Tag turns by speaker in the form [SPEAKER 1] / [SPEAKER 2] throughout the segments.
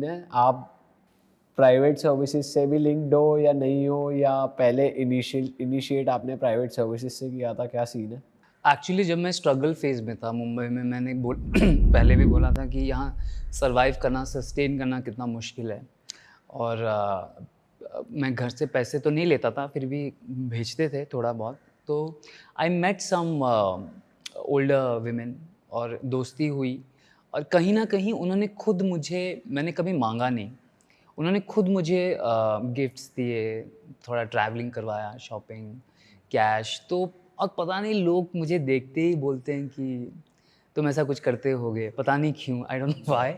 [SPEAKER 1] है? आप private services से भी लिंक्ड हो या नहीं हो, या पहले इनिशिएट आपने प्राइवेट सर्विसेज से किया था? क्या सीन है?
[SPEAKER 2] एक्चुअली जब मैं स्ट्रगल फेज़ में था मुंबई में, मैंने पहले भी बोला था कि यहाँ सर्वाइव करना, सस्टेन करना कितना मुश्किल है। और मैं घर से पैसे तो नहीं लेता था, फिर भी भेजते थे थोड़ा बहुत। तो I met some older women और दोस्ती हुई, और कहीं न कहीं उन्होंने खुद मुझे, मैंने कभी माँगा नहीं, उन्होंने खुद मुझे गिफ्ट्स दिए, थोड़ा ट्रैवलिंग करवाया, शॉपिंग, कैश। तो अब पता नहीं लोग मुझे देखते ही बोलते हैं कि तुम ऐसा कुछ करते होगे, पता नहीं क्यों, आई डोंट नो व्हाई।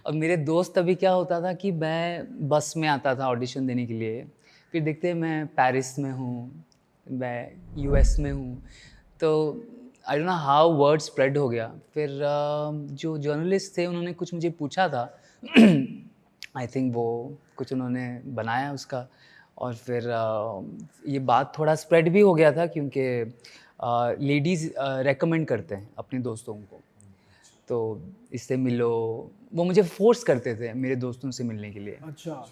[SPEAKER 2] और मेरे दोस्त अभी क्या होता था कि मैं बस में आता था ऑडिशन देने के लिए, फिर देखते हैं मैं पेरिस में हूँ, मैं यूएस में हूँ। तो I don't know how word spread हो गया। फिर जो जर्नलिस्ट थे उन्होंने कुछ मुझे पूछा था आई थिंक वो कुछ उन्होंने बनाया उसका, और फिर ये बात थोड़ा स्प्रेड भी हो गया था, क्योंकि लेडीज़ रेकमेंड करते हैं अपने दोस्तों को, तो इससे मिलो। वो मुझे फ़ोर्स करते थे मेरे दोस्तों से मिलने के लिए।
[SPEAKER 3] अच्छा,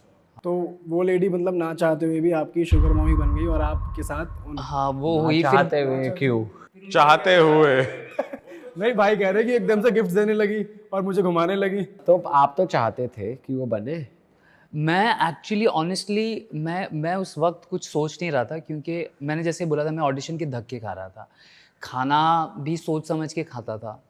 [SPEAKER 3] तो वो लेडी मतलब ना चाहते हुए भी आपकी शुगर मम्मी बन गई और आपके साथ
[SPEAKER 2] हाँ, वो
[SPEAKER 1] ना
[SPEAKER 2] हुई फिर।
[SPEAKER 1] चाहते हुए क्यों?
[SPEAKER 4] चाहते हुए।
[SPEAKER 3] नहीं, भाई कह रहे कि एकदम से गिफ्ट देने लगी और मुझे घुमाने लगी।
[SPEAKER 1] तो आप तो चाहते थे कि वो बने?
[SPEAKER 2] मैं एक्चुअली ऑनेस्टली मैं उस वक़्त कुछ सोच नहीं रहा था, क्योंकि मैंने जैसे बोला था मैं ऑडिशन के धक्के खा रहा था। खाना भी सोच समझ के खाता था।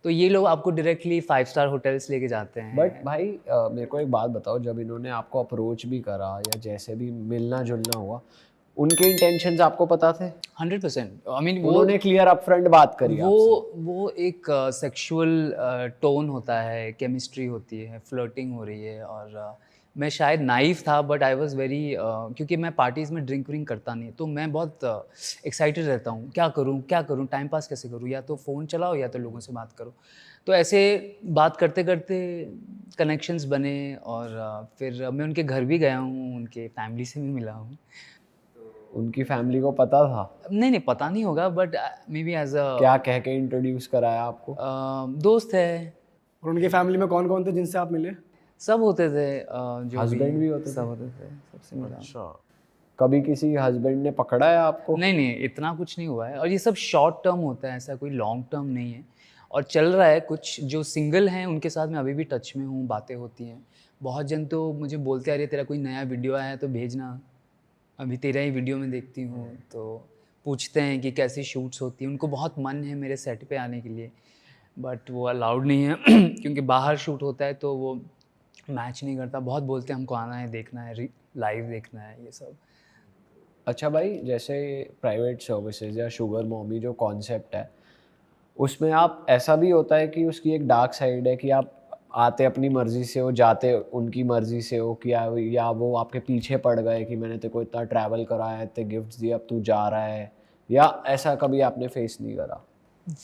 [SPEAKER 2] तो ये लोग आपको डायरेक्टली 5 स्टार होटल्स लेके जाते हैं।
[SPEAKER 1] बट भाई मेरे को एक बात बताओ, जब इन्होंने आपको अप्रोच भी करा या जैसे भी मिलना जुलना हुआ, उनके इंटेंशंस आपको पता थे?
[SPEAKER 2] 100%। आई मीन
[SPEAKER 1] उन्होंने क्लियर अपफ्रंट बात करी आपसे?
[SPEAKER 2] वो एक सेक्सुअल टोन होता है, केमिस्ट्री होती है, फ्लर्टिंग हो रही है। और मैं शायद नाइव था, बट आई वाज़ वेरी, क्योंकि मैं पार्टीज़ में ड्रिंक व्रिंक करता नहीं, तो मैं बहुत एक्साइटेड रहता हूँ, क्या करूँ, टाइम पास कैसे करूँ, या तो फ़ोन चलाओ या तो लोगों से बात करो। तो ऐसे बात करते करते कनेक्शंस बने, और फिर मैं उनके घर भी गया हूँ, उनके फैमिली से भी मिला हूँ।
[SPEAKER 1] उनकी फैमिली को पता था?
[SPEAKER 2] नहीं, पता नहीं होगा, बट मे बी एज़
[SPEAKER 1] क्या कह के इंट्रोड्यूस कराया आपको?
[SPEAKER 2] दोस्त है।
[SPEAKER 3] और उनकी फैमिली में कौन कौन थे जिनसे आप मिले?
[SPEAKER 2] सब होते थे, जो
[SPEAKER 1] हस्बैंड भी होते
[SPEAKER 2] सब
[SPEAKER 1] थे?
[SPEAKER 2] होते थे, सबसे मिला।
[SPEAKER 4] अच्छा।
[SPEAKER 1] कभी किसी हस्बैंड ने पकड़ा है आपको?
[SPEAKER 2] नहीं, इतना कुछ नहीं हुआ है, और ये सब शॉर्ट टर्म होता है, ऐसा कोई लॉन्ग टर्म नहीं है। और चल रहा है कुछ, जो सिंगल हैं उनके साथ मैं अभी भी टच में हूँ, बातें होती हैं। बहुत जन तो मुझे बोलते हैं, अरे तेरा कोई नया वीडियो आया है तो भेजना, अभी तेरा ही वीडियो में देखती हूँ। तो पूछते हैं कि कैसी शूट्स होती हैं, उनको बहुत मन है मेरे सेट पे आने के लिए, बट वो अलाउड नहीं है क्योंकि बाहर शूट होता है तो वो मैच नहीं करता। बहुत बोलते हैं हमको आना है, देखना है, लाइव देखना है, ये सब।
[SPEAKER 1] अच्छा भाई, जैसे प्राइवेट सर्विसेज या शुगर मॉमी जो कॉन्सेप्ट है, उसमें आप ऐसा भी होता है कि उसकी एक डार्क साइड है कि आप आते अपनी मर्ज़ी से हो, जाते उनकी मर्ज़ी से हो, कि या वो आपके पीछे पड़ गए कि मैंने तेरे को इतना ट्रैवल कराया, इतने गिफ्ट्स दिए, अब तू जा रहा है, या ऐसा कभी आपने फेस नहीं करा?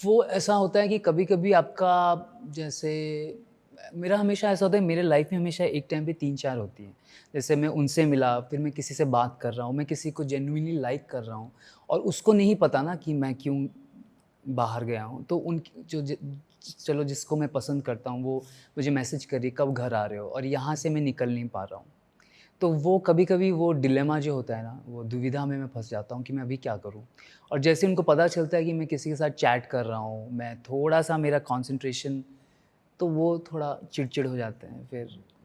[SPEAKER 2] वो ऐसा होता है कि कभी-कभी आपका, जैसे मेरा हमेशा ऐसा होता है, मेरे लाइफ में हमेशा एक टाइम पे 3-4 होती हैं। जैसे मैं उनसे मिला, फिर मैं किसी से बात कर रहा हूँ, मैं किसी को जेन्युइनली लाइक कर रहा हूँ, और उसको नहीं पता ना कि मैं क्यों बाहर गया हूँ। तो उनकी चलो जिसको मैं पसंद करता हूँ वो मुझे मैसेज कर रही, कब घर आ रहे हो, और यहाँ से मैं निकल नहीं पा रहा हूँ। तो वो कभी-कभी वो डिलेमा जो होता है ना, वो दुविधा में मैं फँस जाता हूँ कि मैं अभी क्या करूँ? और जैसे उनको पता चलता है कि मैं किसी के साथ चैट कर रहा हूँ, मैं थोड़ा-सा मेरा कंसंट्रेशन, तो वो थोड़ा चिड़चिड़ हो जाते हैं।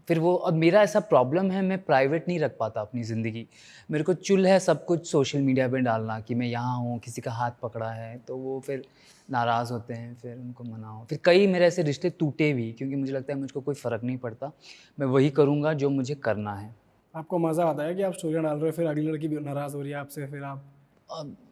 [SPEAKER 2] फिर वो, अब मेरा ऐसा प्रॉब्लम है, मैं प्राइवेट नहीं रख पाता अपनी ज़िंदगी। मेरे को चुल है सब कुछ सोशल मीडिया पे डालना कि मैं यहाँ हूँ, किसी का हाथ पकड़ा है, तो वो फिर नाराज़ होते हैं, फिर उनको मनाओ। फिर कई मेरे ऐसे रिश्ते टूटे भी, क्योंकि मुझे लगता है मुझको कोई फ़र्क नहीं पड़ता, मैं वही करूँगा जो मुझे करना है।
[SPEAKER 3] आपको मज़ा आता है कि आप स्टोरियाँ डाल रहे हो, फिर अगली लड़की भी नाराज़ हो रही है आपसे, फिर आप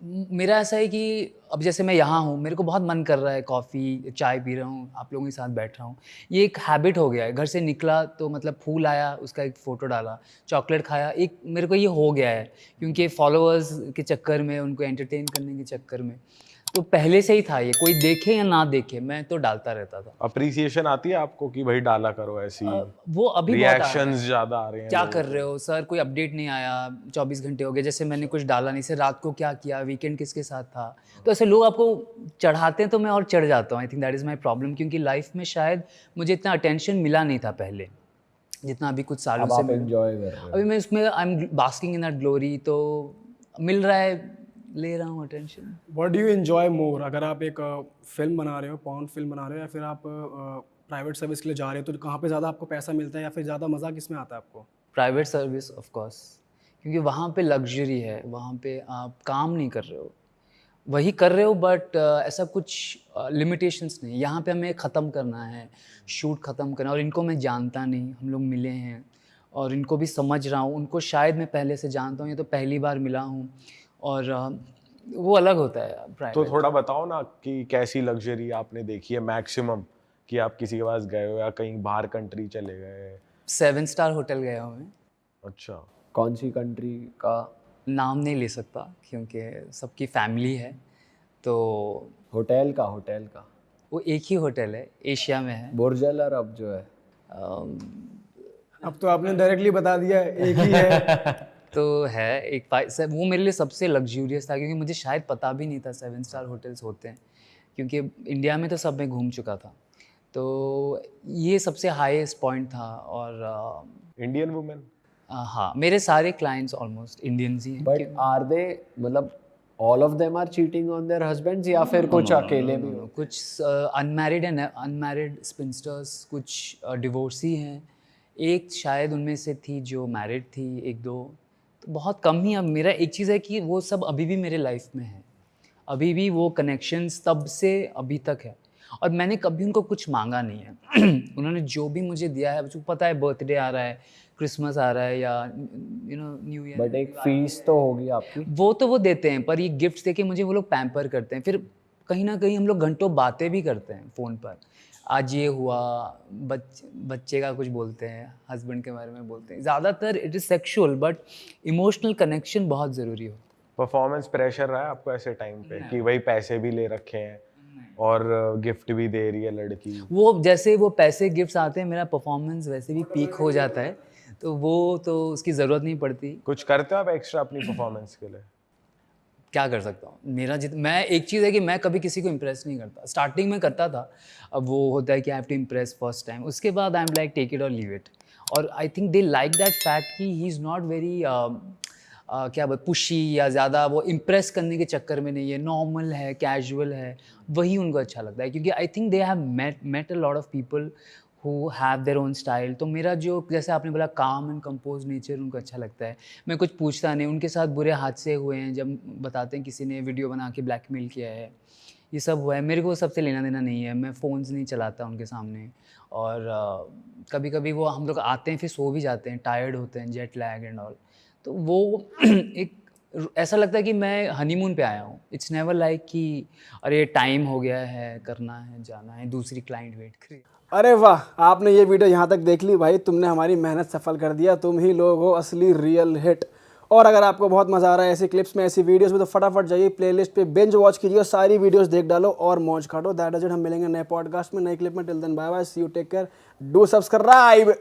[SPEAKER 2] मेरा ऐसा है कि अब जैसे मैं यहाँ हूँ, मेरे को बहुत मन कर रहा है कॉफ़ी, चाय पी रहा हूँ, आप लोगों के साथ बैठ रहा हूँ। ये एक हैबिट हो गया है, घर से निकला तो मतलब फूल आया, उसका एक फ़ोटो डाला, चॉकलेट खाया, एक मेरे को ये हो गया है, क्योंकि फॉलोअर्स के चक्कर में, उनको एंटरटेन करने के चक्कर में। तो पहले से ही था ये, कोई देखे या ना देखे, मैं तो डालता रहता था।
[SPEAKER 4] अप्रिसिएशन आती है आपको कि भाई डाला करो ऐसी?
[SPEAKER 2] वो अभी बहुत आ रहा है।
[SPEAKER 4] रिएक्शंस ज़्यादा आ रहे हैं
[SPEAKER 2] क्या
[SPEAKER 4] लोगों
[SPEAKER 2] कर
[SPEAKER 4] के।
[SPEAKER 2] रहे हो सर, कोई अपडेट नहीं आया, 24 घंटे हो गए, जैसे मैंने कुछ डाला नहीं, सर रात को क्या किया, वीकेंड किसके साथ था। तो ऐसे लोग आपको चढ़ाते हैं, तो मैं और चढ़ जाता हूँ। I think that is my problem, क्योंकि लाइफ में शायद मुझे इतना अटेंशन मिला नहीं था पहले। जितना अभी कुछ सालों
[SPEAKER 1] अब
[SPEAKER 2] से
[SPEAKER 1] आप एंजॉय कर रहे हो।
[SPEAKER 2] अभी मैं इसमें I am basking in that glory, तो मिल रहा है, ले रहा हूँ attention.
[SPEAKER 3] What do you enjoy मोर? अगर आप एक फिल्म बना रहे हो, पॉर्न फिल्म बना रहे हो, या फिर आप प्राइवेट सर्विस के लिए जा रहे हो, तो कहाँ पे ज़्यादा आपको पैसा मिलता है, या फिर ज़्यादा मज़ा किस में आता है आपको?
[SPEAKER 2] प्राइवेट सर्विस ऑफ कोर्स, क्योंकि वहाँ पे लग्जरी है, वहाँ पे आप काम नहीं कर रहे हो, वही कर रहे हो बट ऐसा कुछ लिमिटेशंस नहीं। यहाँ पे हमें ख़त्म करना है, शूट ख़त्म करना है, और इनको मैं जानता नहीं, हम लोग मिले हैं और इनको भी समझ रहा हूँ, उनको शायद मैं पहले से जानता हूँ, ये तो पहली बार मिला हूँ, और वो अलग होता है
[SPEAKER 4] तो
[SPEAKER 2] प्राइवेट।
[SPEAKER 4] थोड़ा बताओ ना कि कैसी लग्जरी आपने देखी है मैक्सिमम, कि आप किसी के पास गए हो या कहीं बाहर कंट्री चले गए?
[SPEAKER 2] 7 स्टार होटल गया हूँ मैं,
[SPEAKER 4] अच्छा,
[SPEAKER 1] कौन सी कंट्री का?
[SPEAKER 2] नाम नहीं ले सकता क्योंकि सबकी फैमिली है, तो
[SPEAKER 1] होटल का
[SPEAKER 2] वो एक ही होटल है, एशिया में है।
[SPEAKER 1] बुर्ज अल अरब जो है।
[SPEAKER 3] अब तो आपने डायरेक्टली बता दिया, एक ही है।
[SPEAKER 2] तो है एक वो मेरे लिए सबसे लग्जूरियस था, क्योंकि मुझे शायद पता भी नहीं था 7 स्टार होटल्स होते हैं, क्योंकि इंडिया में तो सब मैं घूम चुका था, तो ये सबसे हाईएस्ट पॉइंट था। और
[SPEAKER 4] इंडियन वुमेन?
[SPEAKER 2] हाँ, मेरे सारे क्लाइंट्स ऑलमोस्ट इंडियंस ही हैं।
[SPEAKER 1] बट आर दे, मतलब all of them are cheating on their husbands, या फिर कुछ अकेले भी हो?
[SPEAKER 2] कुछ अनमैरिड एंड अनमैरिड स्पिंस्टर्स, कुछ डिवोर्सी हैं, एक शायद उनमें से थी जो मैरिड थी, एक दो, तो बहुत कम ही। अब मेरा एक चीज़ है कि वो सब अभी भी मेरे लाइफ में है, अभी भी वो कनेक्शंस तब से अभी तक है, और मैंने कभी उनको कुछ मांगा नहीं है। उन्होंने जो भी मुझे दिया है, मुझे पता है बर्थडे आ रहा है, क्रिसमस आ रहा है, या न्यू ईयर,
[SPEAKER 1] बट एक फीस तो होगी आपकी।
[SPEAKER 2] वो तो वो देते हैं, पर ये गिफ्ट्स देके मुझे वो लोग पैम्पर करते हैं। फिर कहीं ना कहीं हम लोग घंटों बातें भी करते हैं फ़ोन पर, आज ये हुआ, बच्चे का कुछ बोलते हैं, हस्बैंड के बारे में बोलते हैं। ज़्यादातर it is sexual, but emotional connection बहुत ज़रूरी होता है।
[SPEAKER 4] परफॉर्मेंस प्रेशर रहा है आपको ऐसे टाइम पे कि भाई पैसे भी ले रखे हैं और गिफ्ट भी दे रही है लड़की?
[SPEAKER 2] वो जैसे वो पैसे गिफ्ट्स आते हैं, मेरा परफॉर्मेंस वैसे भी पीक हो जाता है, तो वो तो उसकी ज़रूरत नहीं पड़ती।
[SPEAKER 4] कुछ करते हो आप एक्स्ट्रा अपनी परफॉर्मेंस के लिए?
[SPEAKER 2] क्या कर सकता हूँ, मैं एक चीज़ है कि मैं कभी किसी को इम्प्रेस नहीं करता। स्टार्टिंग में करता था, अब वो होता है कि I have to impress first time, उसके बाद I am like take it और लीव इट। और I think they like that fact कि ही इज़ नॉट वेरी क्या बोल पुशी, या ज़्यादा वो इम्प्रेस करने के चक्कर में नहीं है, नॉर्मल है, कैजुअल है, वही उनको अच्छा लगता है। क्योंकि I think they have met a lot of people who have their own style. तो मेरा जो, जैसे आपने बोला, काम एंड कंपोज नेचर उनको अच्छा लगता है। मैं कुछ पूछता नहीं, उनके साथ बुरे हादसे हुए हैं जब बताते हैं किसी ने वीडियो बना के ब्लैकमेल किया है, ये सब हुआ है, मेरे को सबसे लेना देना नहीं है। मैं फ़ोन्स नहीं चलाता उनके सामने, और कभी कभी वो हम लोग आते हैं फिर सो भी जाते हैं, टायर्ड होते हैं, जेट लैग एंड ऑल, तो वो एक ऐसा लगता है कि मैं हनीमून पे आया हूँ। इट्स नेवर लाइक कि अरे टाइम हो गया है, करना है, जाना है, दूसरी क्लाइंट वेट कर रही है।
[SPEAKER 3] अरे वाह, आपने ये वीडियो यहाँ तक देख ली भाई, तुमने हमारी मेहनत सफल कर दिया। तुम ही लोग हो असली रियल हिट। और अगर आपको बहुत मज़ा आ रहा है ऐसी क्लिप्स में, ऐसी वीडियोस में, तो फटाफट जाइए प्लेलिस्ट पे, बिंज वॉच कीजिए, सारी वीडियोस देख डालो और मौज काटो। That is it. हम मिलेंगे नए पॉडकास्ट में, नए क्लिप में। Till then bye bye, see you, take care, do subscribe.